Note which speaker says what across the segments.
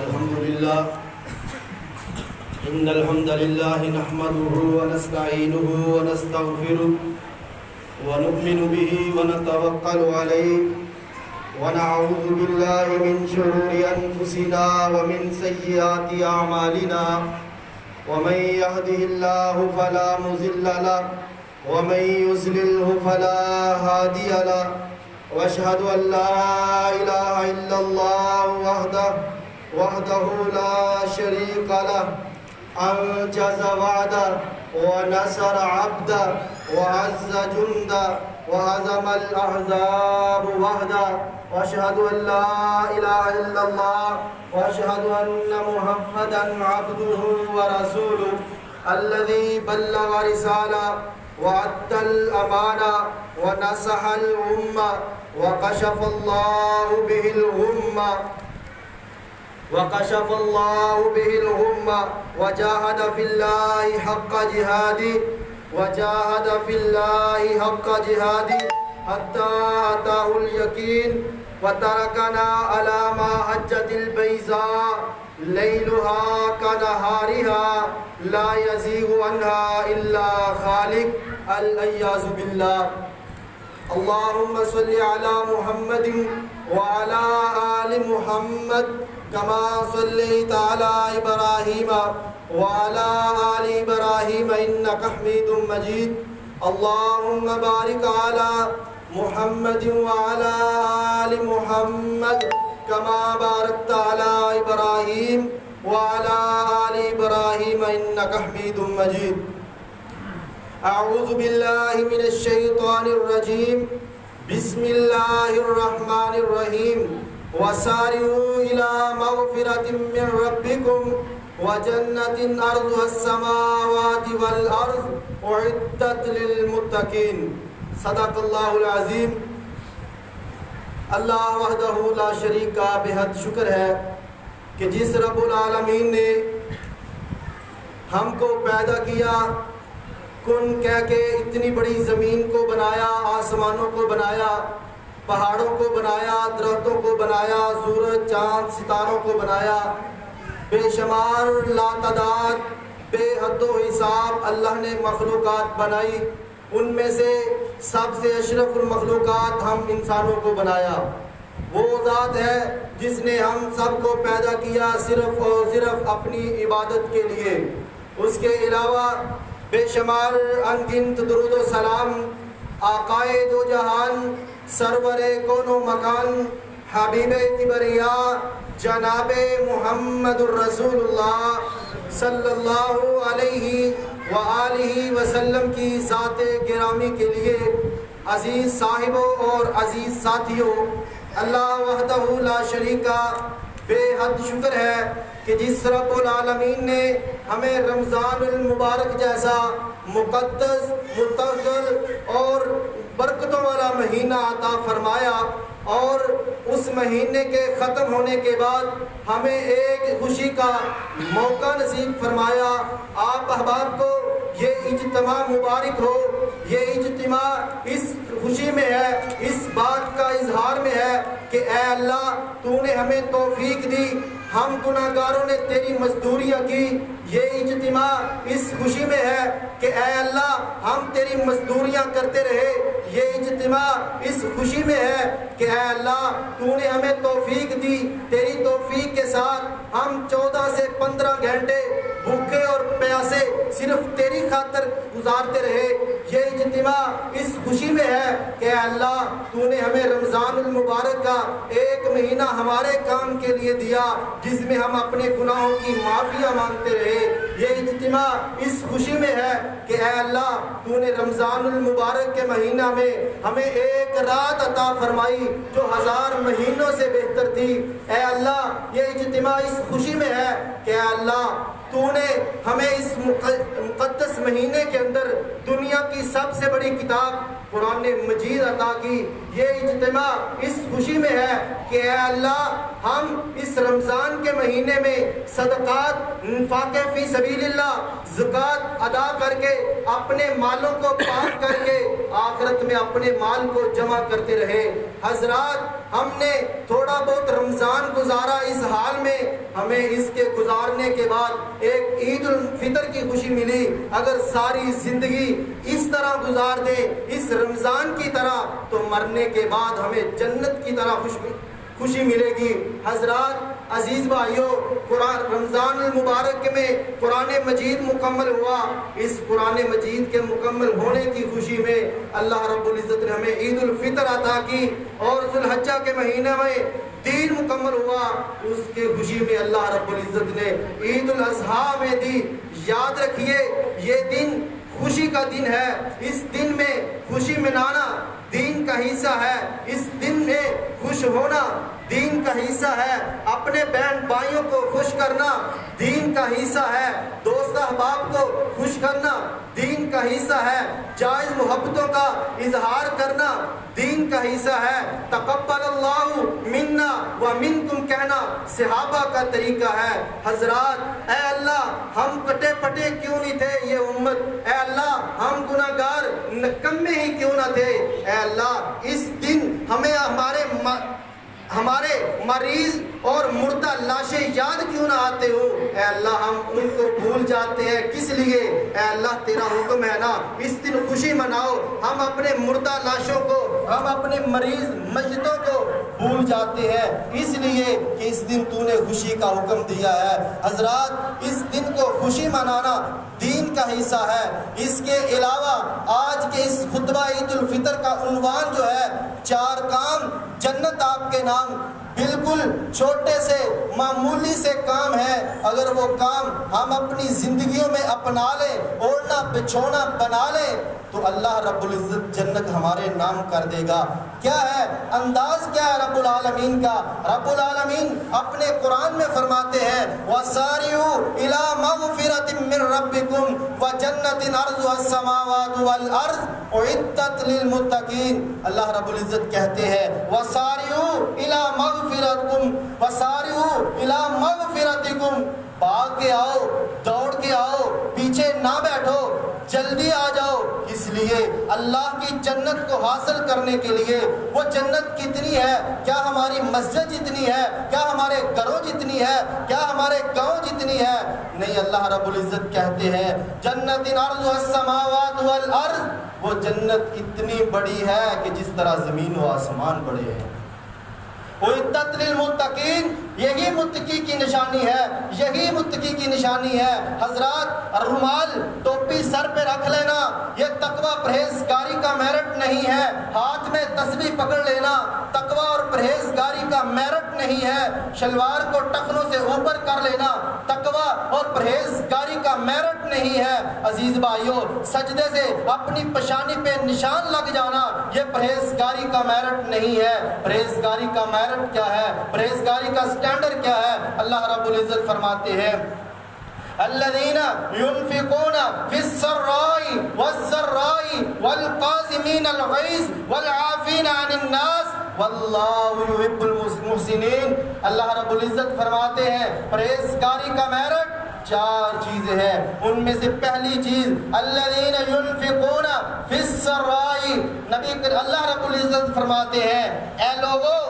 Speaker 1: الحمد لله إن الحمد لله نحمده ونستعينه ونستغفره ونؤمن به ونتوكل عليه ونعوذ بالله من شرور أنفسنا ومن سيئات أعمالنا ومن يهده الله فلا مضل له ومن يضلله فلا هادي له واشهد ان لا اله الا الله وحده لا شريك له انجز وعده ونصر عبده وعز جنده وهزم الاحزاب وحده واشهد ان لا اله الا الله واشهد ان محمدا عبده ورسوله الذي بلغ رساله وأدى الأمانة ونصح الأمة وكشف الله به الغمة وجاهد في الله حق جهاده حتى أتاه اليقين وتركنا على محجة البيضاء ليلها كنهارها لا يزيغ عنها إلا خالق العياذ بالله. اللهم صل على محمد وعلى آل محمد كما صليت على إبراهيم وعلى آل إبراهيم إنك حميد مجيد. اللهم بارك على محمد وعلى آل محمد كما باركت على إبراهيم وعلى آل إبراهيم إنك حميد مجيد. أعوذ بالله من الشيطان الرجيم. بسم الله الرحمن الرحيم. وسارعوا إلى مغفرة من ربكم وجنة أرضها السماوات والأرض أعدت للمتقين. صدق الله العظيم. اللہ وحدہ لا شریک کا بے حد شکر ہے کہ جس رب العالمین نے ہم کو پیدا کیا، کن کہہ کے اتنی بڑی زمین کو بنایا، آسمانوں کو بنایا، پہاڑوں کو بنایا، درختوں کو بنایا، سورج چاند ستاروں کو بنایا، بے شمار لا تعداد بے حد و حساب اللہ نے مخلوقات بنائی. ان میں سے سب سے اشرف المخلوقات ہم انسانوں کو بنایا. وہ ذات ہے جس نے ہم سب کو پیدا کیا صرف اور صرف اپنی عبادت کے لیے. اس کے علاوہ بے شمار انگنت درود و سلام آقائے دو جہان، سرور کون و مکان، حبیب کبریا جناب محمد الرسول اللہ صلی اللہ علیہ وآلہ وسلم کی ذات گرامی کے لیے عزیز صاحبوں اور عزیز ساتھیوں، اللہ وحدہ لا شریک کا بے حد شکر ہے کہ جس رب العالمین نے ہمیں رمضان المبارک جیسا مقدس، مطہر اور برکتوں والا مہینہ عطا فرمایا، اور اس مہینے کے ختم ہونے کے بعد ہمیں ایک خوشی کا موقع نصیب فرمایا. آپ احباب کو یہ اجتماع مبارک ہو. یہ اجتماع اس خوشی میں ہے، اس بات کا اظہار میں ہے کہ اے اللہ تو نے ہمیں توفیق دی، ہم گناہگاروں نے تیری مزدوریاں کی. یہ اجتماع اس خوشی میں ہے کہ اے اللہ ہم تیری مزدوریاں کرتے رہے. یہ اجتماع اس خوشی میں ہے کہ اے اللہ تو نے ہمیں توفیق دی، تیری توفیق کے ساتھ ہم 14 سے 15 گھنٹے بھوکے اور پیاسے صرف تیری خاطر گزارتے رہے. یہ اجتماع اس خوشی میں ہے کہ اے اللہ تو نے ہمیں رمضان المبارک کا ایک مہینہ ہمارے کام کے لیے دیا جس میں ہم اپنے گناہوں کی معافیاں مانگتے رہے. یہ اجتماع اس خوشی میں ہے کہ اے اللہ تو نے رمضان المبارک کے مہینہ میں ہمیں ایک رات عطا فرمائی جو 1000 مہینوں سے بہتر تھی. اے اللہ یہ اجتماع اس خوشی میں ہے کہ اے اللہ تو نے ہمیں اس مقدس مہینے کے اندر دنیا کی سب سے بڑی کتاب قرآن مجید عطا کی. یہ اجتماع اس خوشی میں ہے کہ اے اللہ ہم اس رمضان کے مہینے میں صدقات، انفاق فی سبیل اللہ، زکوٰۃ ادا کر کے اپنے مالوں کو پاک کر کے آخرت میں اپنے مال کو جمع کرتے رہے۔ حضرات ہم نے تھوڑا بہت رمضان گزارا، اس حال میں ہمیں اس کے گزارنے کے بعد ایک عید الفطر کی خوشی ملی۔ اگر ساری زندگی اس طرح گزار دیں اس رمضان کی طرح تو مرنے کے بعد ہمیں جنت کی طرح خوشی ملے گی۔ حضرات عزیز بھائیوں، رمضان المبارک میں قرآن مجید مکمل ہوا۔ اس قرآن مجید کے مکمل ہونے کی خوشی میں اللہ رب العزت نے ہمیں عید الفطر عطا کی، اور ذو الحجہ کے مہینے میں دین مکمل ہوا، اس کی خوشی میں اللہ رب العزت نے عید الاضحیٰ میں دی۔ یاد رکھیے یہ دن خوشی کا دن ہے، اس دن میں خوشی منانا دین کا حصہ ہے، اس دن میں خوش ہونا دین کا حصہ ہے، اپنے بہن بھائیوں کو خوش کرنا دین کا حصہ ہے، دوست احباب کو خوش کرنا دین کا حصہ ہے، جائز محبتوں کا اظہار کرنا دین کا حصہ ہے۔ تقبل اللہ منا و منکم کہنا صحابہ کا طریقہ ہے۔ حضرات اے اللہ ہم کٹے پٹے کیوں نہیں تھے یہ امت، اے اللہ ہم گناہگار نکمے ہی کیوں نہ تھے، اے اللہ اس دن ہمیں ہمارے مریض اور مردہ لاشیں یاد کیوں نہ آتے ہو، اے اللہ ہم ان کو بھول جاتے ہیں، کس لیے؟ اے اللہ تیرا حکم ہے نا اس دن خوشی مناؤ، ہم اپنے مردہ لاشوں کو، ہم اپنے مریض میتوں کو بھول جاتے ہیں، اس لیے کہ اس دن تو نے خوشی کا حکم دیا ہے۔ حضرات اس دن کو خوشی منانا دین کا حصہ ہے۔ اس کے علاوہ آج کے اس خطبہ عید الفطر کا عنوان جو ہے 4 کام جنت آپ کے نام، بالکل چھوٹے سے معمولی سے کام ہے، اگر وہ کام ہم اپنی زندگیوں میں اپنا لیں، اوڑھنا بچھونا بنا لیں تو اللہ رب العزت جنت ہمارے نام کر دے گا۔ کیا ہے انداز، کیا ہے رب العالمین کا؟ رب العالمین اپنے قرآن میں فرماتے ہیں وَسَارِعُوا إِلَىٰ مَغْفِرَةٍ مِّن رَّبِّكُمْ وَجَنَّةٍ عَرْضُهَا السَّمَاوَاتُ وَالْأَرْضُ أُعِدَّتْ لِلْمُتَّقِينَ۔ اللہ رب العزت کہتے ہیں وَسَارِعُوا إِلَىٰ مَغْفِرَتِكُمْ وَسَارِعُوا إِلَىٰ مَغْفِرَتِكُمْ، بھاگ کے آؤ، دوڑ کے آؤ، پیچھے نہ بیٹھو، جلدی آ جاؤ۔ اس لیے اللہ کی جنت کو حاصل کرنے کے لیے، وہ جنت کتنی ہے؟ کیا ہماری مسجد جتنی ہے؟ کیا ہمارے گھروں جتنی ہے؟ کیا ہمارے گاؤں جتنی ہے؟ نہیں، اللہ رب العزت کہتے ہیں جنت عرضها السماوات والارض، وہ جنت اتنی بڑی ہے کہ جس طرح زمین و آسمان بڑے ہیں۔ اعدت للمتقین، یہی متقی کی نشانی ہے، یہی متقی کی نشانی ہے۔ حضرات رومال ٹوپی سر پہ رکھ لینا یہ تقوی پرہیزگاری کا میرٹ نہیں ہے، ہاتھ میں تسبیح پکڑ لینا تقوی اور پرہیزگاری کا میرٹ نہیں ہے، شلوار کو ٹخنوں سے اوپر کر لینا تقوی اور پرہیزگاری کا میرٹ نہیں ہے۔ عزیز بھائیوں، سجدے سے اپنی پشانی پہ نشان لگ جانا یہ پرہیزگاری کا میرٹ نہیں ہے۔ پرہیزگاری کا میرٹ کیا ہے؟ پرہیزگاری کا سٹینڈرڈ کیا ہے؟ اللہ رب العزت فرماتے ہیں الذین ينفقون فی السراء والضراء والقاظمین الغیظ والعافین عن الناس واللہ یحب المحسنین۔ اللہ رب العزت فرماتے ہیں پرہیزگاری کا میرٹ 4 چیزیں ہیں، ان میں سے پہلی چیز الذین ينفقون فی السراء، نبی اللہ رب العزت فرماتے ہیں اے لوگو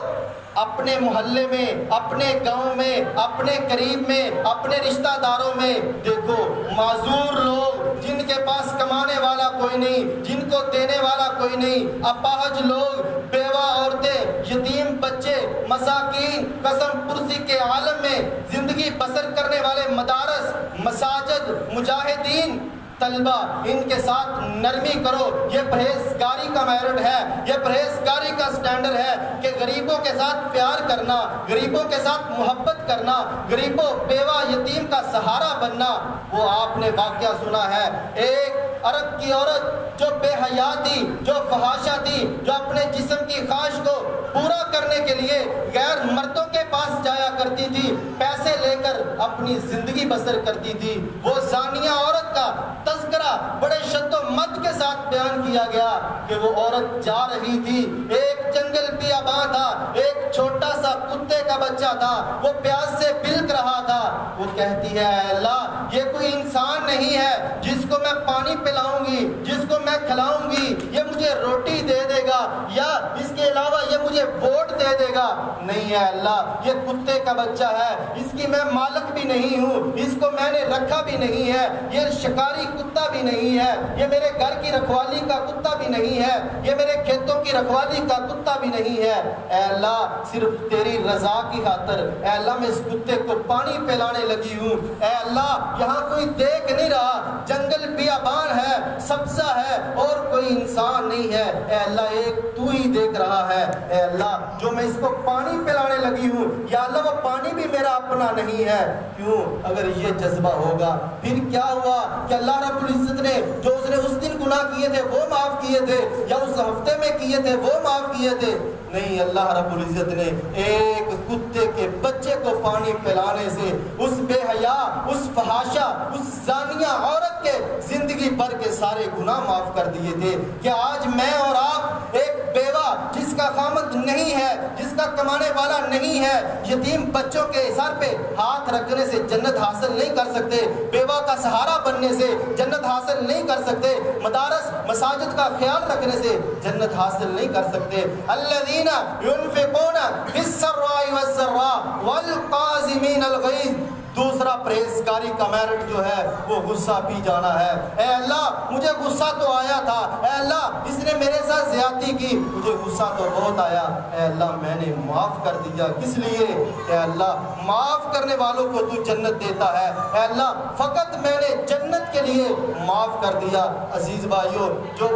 Speaker 1: اپنے محلے میں، اپنے گاؤں میں، اپنے قریب میں، اپنے رشتہ داروں میں دیکھو معذور لوگ جن کے پاس کمانے والا کوئی نہیں، جن کو دینے والا کوئی نہیں، اپاہج لوگ، بیوہ عورتیں، یتیم بچے، مساکین، قسم پرسی کے عالم میں زندگی بسر کرنے والے مدارس، مساجد، مجاہدین، طلبہ، ان کے ساتھ نرمی کرو۔ یہ پرہیزگاری کا میرٹ ہے، یہ پرہیزگاری کا سٹینڈرڈ ہے کہ غریبوں کے ساتھ پیار کرنا، غریبوں کے ساتھ محبت کرنا، غریبوں، بیوہ، یتیم کا سہارا بننا۔ وہ آپ نے واقعہ سنا ہے، ایک عرب کی عورت جو بے حیا تھی، جو فحاشہ تھی، جو اپنے جسم کی خواہش کو پورا کرنے کے لیے غیر مردوں کے پاس جایا کرتی تھی، پیسے لے کر اپنی زندگی بسر کرتی تھی، وہ زانیہ عورت کا تذکرہ بڑے شد و مد کے ساتھ بیان کیا گیا کہ وہ عورت جا رہی تھی، ایک ایک جنگل بیاباں تھا، ایک چھوٹا سا کتے کا بچہ تھا، وہ پیاس سے بلک رہا تھا۔ وہ کہتی ہے اے اللہ یہ کوئی انسان نہیں ہے جس کو میں پانی پلاؤں گی، جس کو میں کھلاؤں گی، یہ مجھے روٹی دے دے گا یا اس کے علاوہ یہ مجھے ووٹ دے دے گا۔ نہیں ہے اللہ، یہ کتے کا بچہ ہے، اس کی میں مالک بھی نہیں ہوں، اس کو میں نے رکھا بھی نہیں ہے، یہ شکاری کتا بھی نہیں ہے، یہ میرے گھر کی رکھوالی کا کتا بھی نہیں ہے، یہ میرے کھیتوں کی رکھوالی کا کتا بھی نہیں ہے۔ اے اللہ صرف تیری رضا کی خاطر اے اللہ میں اس کتے کو پانی پلانے لگی ہوں۔ اے اللہ یہاں کوئی دیکھ نہیں رہا، جنگل بیابان ہے، سبزہ ہے اور کوئی انسان نہیں ہے، اے اللہ ایک تو ہی دیکھ رہا ہے۔ اے اللہ جو میں اس کو پانی پلانے لگی ہوں، یا اللہ وہ پانی بھی میرا اپنا نہیں ہے۔ کیوں؟ اگر یہ جذبہ ہوگا پھر کیا ہوا کہ اللہ رب العزت نے جو اس نے اس دن گناہ کیے تھے وہ معاف کیے تھے، یا اس ہفتے میں کیے تھے وہ معاف کیے تھے؟ نہیں، اللہ رب العزت نے ایک کتے کے بچے کو پانی پلانے سے اس بے حیا، اس فحاشہ، اس زانیہ عورت کے زندگی بھر کے سارے گناہ معاف کر دیے تھے۔ کہ آج میں اور آپ ایک بیوہ جس کا خامد نہیں ہے، جس کا کمانے والا نہیں ہے، یتیم بچوں کے سر پہ ہاتھ رکھنے سے جنت حاصل نہیں کر سکتے، بیوہ کا سہارا بننے سے جنت حاصل نہیں کر سکتے، مدارس مساجد کا خیال رکھنے سے جنت حاصل نہیں کر سکتے۔ الذین ينفقون في السراء والضراء والقاظمین الغیظ۔ دوسرا پرہیزگاری کا میرٹ جو ہے وہ غصہ پی جانا ہے۔ اے اللہ مجھے غصہ تو آیا تھا، اے اللہ اس نے میرے ساتھ زیادتی کی، مجھے غصہ تو بہت آیا، اے اللہ میں نے معاف کر دیا۔ کس لیے؟ اے اللہ معاف کرنے والوں کو تو جنت دیتا ہے، اے اللہ فقط میں نے جنت کے لیے معاف کر دیا۔ عزیز بھائیو، جو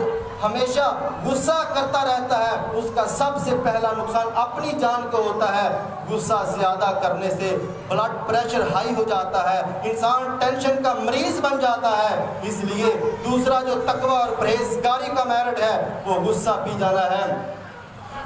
Speaker 1: ہمیشہ غصہ کرتا رہتا ہے اس کا سب سے پہلا نقصان اپنی جان کو ہوتا ہے۔ غصہ زیادہ کرنے سے بلڈ پریشر ہائی ہو جاتا ہے، انسان ٹینشن کا مریض بن جاتا ہے۔ اس لیے دوسرا جو تقوی اور پرہیزگاری کا میرٹ ہے وہ غصہ پی جانا ہے۔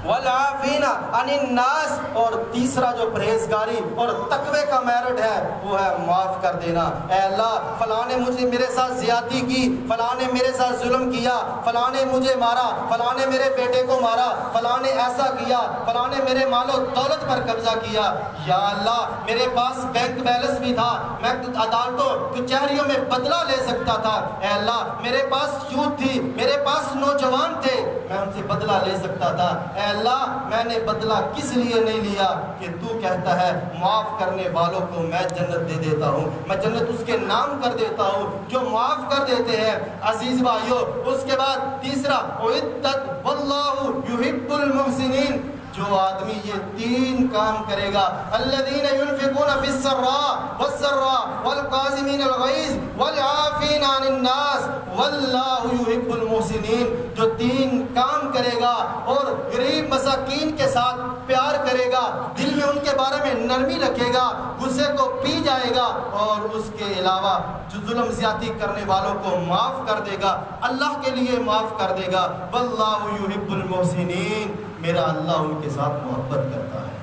Speaker 1: والعافین عن الناس، اور تیسرا جو پرہیزگاری اور تقوی کا میرٹ ہے وہ ہے معاف کر دینا۔ اے اللہ فلاں نے مجھے میرے ساتھ زیادتی کی، فلاں نے میرے ساتھ ظلم کیا، فلاں نے مجھے مارا، فلاں نے میرے بیٹے کو مارا، فلاں نے ایسا کیا، فلاں نے میرے مال و دولت پر قبضہ کیا۔ یا اللہ میرے پاس بینک بیلنس بھی تھا، میں عدالتوں کچہریوں میں بدلہ لے سکتا تھا۔ اے اللہ میرے پاس یوتھ تھی، میرے پاس نوجوان تھے، میں ان سے بدلہ لے سکتا تھا۔ اے اللہ میں نے بدلہ کس لیے نہیں لیا کہ تو کہتا ہے معاف کرنے والوں کو میں جنت دے دیتا ہوں، میں جنت اس کے نام کر دیتا ہوں جو معاف کر دیتے ہیں۔ عزیز بھائیو، اس کے بعد تیسرا اعدت واللہ یحب المحسنین۔ جو آدمی یہ تین کام کرے گا، الذین ينفقون فی السراء والضراء والقاظمین الغیظ والعافین عن الناس واللہ یحب المحسنین، جو تین کام کرے گا اور غریب مساکین کے ساتھ پیار کرے گا، دل میں ان کے بارے میں نرمی رکھے گا، غصے کو پی جائے گا اور اس کے علاوہ جو ظلم زیادتی کرنے والوں کو معاف کر دے گا، اللہ کے لیے معاف کر دے گا، واللہ یحب المحسنین، میرا اللہ ان کے ساتھ محبت کرتا ہے۔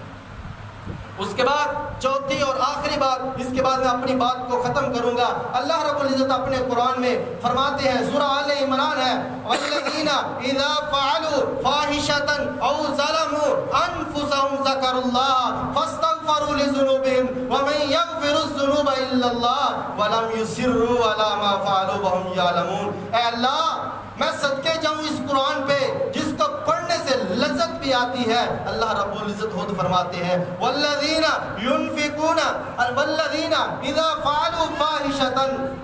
Speaker 1: اس کے بعد چوتھی اور آخری بات، اس کے بعد میں اپنی بات کو ختم کروں گا۔ اللہ رب العزت اپنے قرآن میں فرماتے ہیں، سورہ آل عمران ہے، وَالَّذِينَ إِذَا فَعَلُوا فَاحِشَةً أَوْ ظَلَمُوا أَنفُسَهُمْ ذَكَرُوا اللَّهَ فَاسْتَغْفَرُوا لِذُنُوبِهِمْ وَمَن يَغْفِرُ الذُّنُوبَ إِلَّا اللَّهُ وَلَمْ يُصِرُّوا عَلَى مَا فَعَلُوا وَهُمْ يَعْلَمُونَ۔ اے اللہ میں صدقے جاؤں اس قرآن پہ جس کو پڑھنے سے لذت بھی آتی ہے۔ اللہ رب العزت خود فرماتے ہیں، والذین ينفقون والذین اذا فعلوا فاحشة،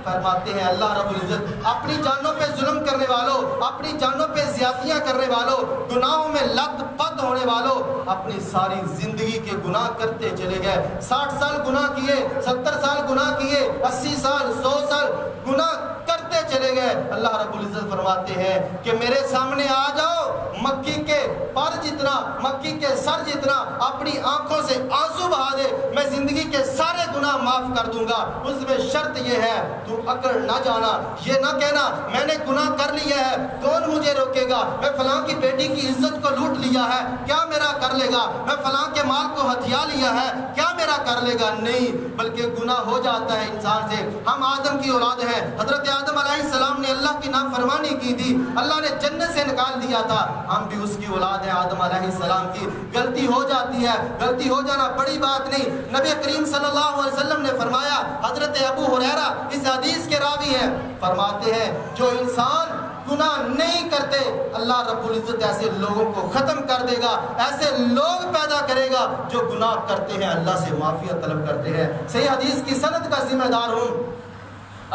Speaker 1: فرماتے ہیں اللہ رب العزت اپنی جانوں پہ ظلم کرنے والوں، اپنی جانوں پہ زیادتیاں کرنے والوں، گناہوں میں لت پت ہونے والوں، اپنی ساری زندگی کے گناہ کرتے چلے گئے، 60 سال گناہ کیے، 70 سال گناہ کیے، 80 سال 100 سال گناہ کرتے چلے گئے۔ اللہ رب العزت فرماتے ہیں کہ میرے سامنے آ جاؤ، مکی کے پر جتنا، مکی کے سر جتنا اپنی آنکھوں سے آنسو بہا دے، میں زندگی کے سارے گناہ معاف کر دوں گا۔ اس میں شرط یہ ہے تو اکڑ نہ جانا، یہ نہ کہنا میں نے گناہ کر لیا ہے کون مجھے روکے گا، میں فلاں کی بیٹی کی عزت کو لوٹ لیا ہے کیا میرا کر لے گا، میں فلاں کے مال کو ہتھیا لیا ہے کیا میرا کر لے گا، نہیں، بلکہ گناہ ہو جاتا ہے انسان سے۔ ہم آدم کی اولاد ہیں، حضرت آدم علیہ السلام نے اللہ کی نافرمانی کی تھی، اللہ نے جنت سے نکال دیا تھا، ہم بھی اس کی اولاد ہیں آدم علیہ السلام کی۔ غلطی ہو جاتی ہے، غلطی ہو جانا بڑی بات نہیں۔ نبی کریم صلی اللہ علیہ وسلم نے فرمایا، حضرت ابو ہریرہ اس حدیث کے راوی ہیں، فرماتے ہیں جو انسان گناہ نہیں کرتے اللہ رب العزت ایسے لوگوں کو ختم کر دے گا، ایسے لوگ پیدا کرے گا جو گناہ کرتے ہیں اللہ سے معافیت طلب کرتے ہیں۔ صحیح حدیث کی سند کا ذمہ دار ہوں۔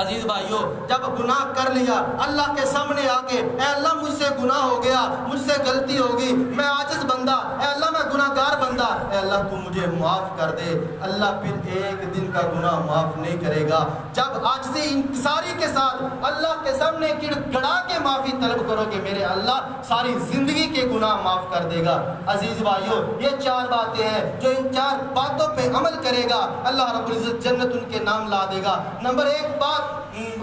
Speaker 1: عزیز بھائیوں، جب گناہ کر لیا اللہ کے سامنے آ کے، اے اللہ مجھ سے گناہ ہو گیا، مجھ سے غلطی ہوگی، میں عاجز بندہ، اے اللہ میں گناہ گار بندہ، اے اللہ تو مجھے معاف کر دے، اللہ پھر ایک دن کا گناہ معاف نہیں کرے گا۔ جب عاجزی انکساری کے ساتھ اللہ کے سامنے گڑ گڑا کے معافی طلب کرو گے، میرے اللہ ساری زندگی کے گناہ معاف کر دے گا۔ عزیز بھائیوں، یہ 4 باتیں ہیں، جو ان 4 باتوں پہ عمل کرے گا اللہ رب العزت جنت ان کے نام لا دے گا۔ نمبر 1 بات،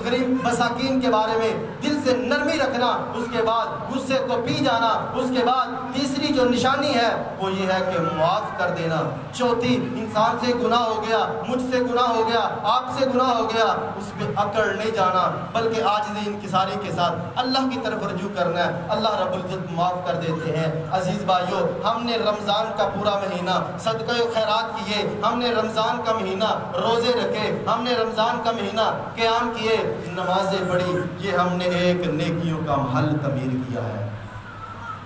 Speaker 1: غریب مساکین کے بارے میں دل سے نرمی رکھنا، اس کے بعد غصے کو پی جانا، اس کے بعد تیسری جو نشانی ہے وہ یہ ہے کہ معاف کر دینا۔ چوتھی، انسان سے گناہ ہو گیا، مجھ سے گناہ ہو گیا، آپ سے گناہ ہو گیا، اس پہ اکڑ نہیں جانا، بلکہ عاجزی انکساری کے ساتھ اللہ کی طرف رجوع کرنا ہے، اللہ رب العزت معاف کر دیتے ہیں۔ عزیز بھائیوں، ہم نے رمضان کا پورا مہینہ صدقہ و خیرات کیے، ہم نے رمضان کا مہینہ روزے رکھے، ہم نے رمضان کا مہینہ قیام کیے، نمازیں پڑھی، یہ ہم نے ایک نیکیوں کا محل تعمیر کیا ہے۔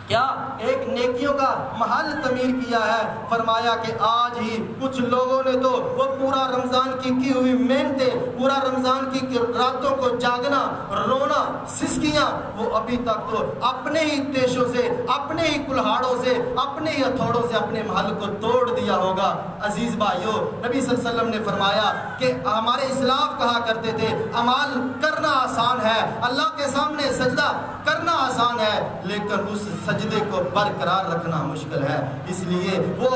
Speaker 1: کیا ایک نیکیوں کا محل تعمیر کیا ہے۔ فرمایا کہ آج ہی کچھ لوگوں نے تو وہ پورا رمضان کی ہوئی محنتیں، پورا رمضان کی راتوں کو جاگنا، رونا، سسکیاں، وہ ابھی تک تو اپنے ہی تیشوں سے، اپنے ہی کلہاڑوں سے، اپنے ہی ہتھوڑوں سے اپنے محل کو توڑ دیا ہوگا۔ عزیز بھائیوں، نبی صلی اللہ علیہ وسلم نے فرمایا کہ ہمارے اسلاف کہا کرتے تھے اعمال کرنا آسان ہے، اللہ کے سامنے سجدہ کرنا آسان ہے، لیکن اس سجدے کو برقرار رکھنا مشکل ہے۔ اس لیے وہ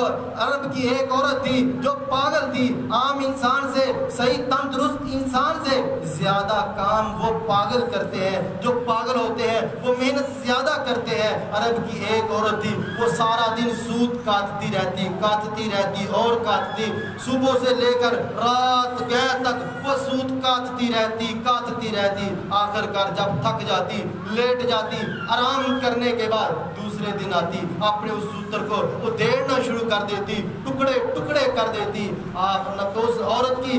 Speaker 1: عرب کی ایک عورت تھی جو پاگل تھی، عام انسان سے، صحیح تندرست انسان سے زیادہ کام وہ پاگل کرتے ہیں، جو پاگل ہوتے ہیں وہ محنت زیادہ کرتے ہیں۔ عرب کی ایک عورت تھی، وہ سارا دن سود کاٹتی رہتی اور کاٹتی، صبح سے لے کر رات گئے تک وہ سود کاٹتی رہتی، آخر کار جب تھک جاتی، لیٹ جاتی، آرام کرنے کے بعد دوسرے دن آتی، اپنے اس سوتر کو ادھیڑنا شروع کر دیتی، ٹکڑے کر دیتی۔ تو اس عورت کی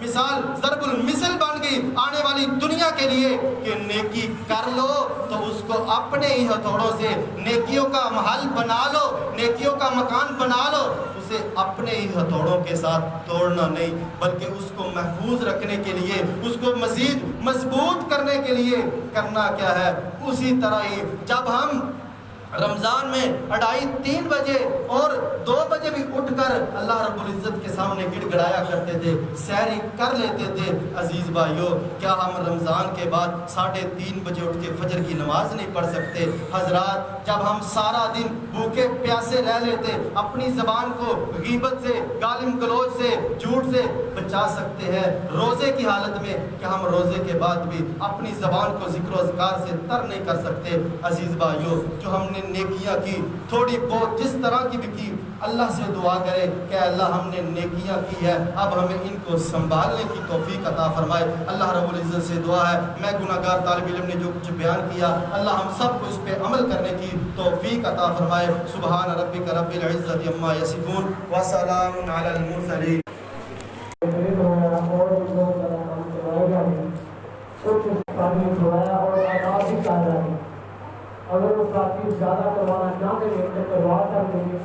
Speaker 1: مثال ضرب المثل بن گئی آنے والی دنیا کے لیے کہ نیکی کر لو تو اس کو اپنے ہی ہتھوڑوں سے نیکیوں کا محل بنا لو، نیکیوں کا مکان بنا لو، اسے اپنے ہی ہتھوڑوں کے ساتھ توڑنا نہیں، بلکہ اس کو محفوظ رکھنے کے لیے، اس کو مزید مضبوط کرنے کے لیے کرنا کیا ہے۔ اسی طرح ہی جب ہم رمضان میں 2:30 بجے اور 2 بجے بھی اٹھ کر اللہ رب العزت کے سامنے گڑ گڑایا کرتے تھے، سحری کر لیتے تھے، عزیز بھائیوں کیا ہم رمضان کے بعد 3:30 بجے اٹھ کے فجر کی نماز نہیں پڑھ سکتے؟ حضرات، جب ہم سارا دن بھوکے پیاسے رہ لیتے، اپنی زبان کو غیبت سے، گالم گلوچ سے، جھوٹ سے بچا سکتے ہیں روزے کی حالت میں، کہ ہم روزے کے بعد بھی اپنی زبان کو ذکر و اذکار سے تر نہیں کر سکتے؟ عزیز بھائیوں، جو ہم نے نیکیاں کی، تھوڑی بہت جس طرح کی بھی کی، اللہ سے دعا کرے کہ اللہ ہم نے نیکیاں کی ہے، اب ہمیں ان کو سنبھالنے کی توفیق عطا فرمائے۔ اللہ رب العزت سے دعا ہے، میں گناہ گار طالب علم نے جو کچھ بیان کیا، اللہ ہم سب کو اس پہ عمل کرنے کی توفیق عطا فرمائے۔ سبحان ربک رب العزت عما یصفون وسلام علی المرسلین۔
Speaker 2: اگر وہ تاکہ زیادہ کروانا چاہتے ہیں تو کروا کر دیں گے۔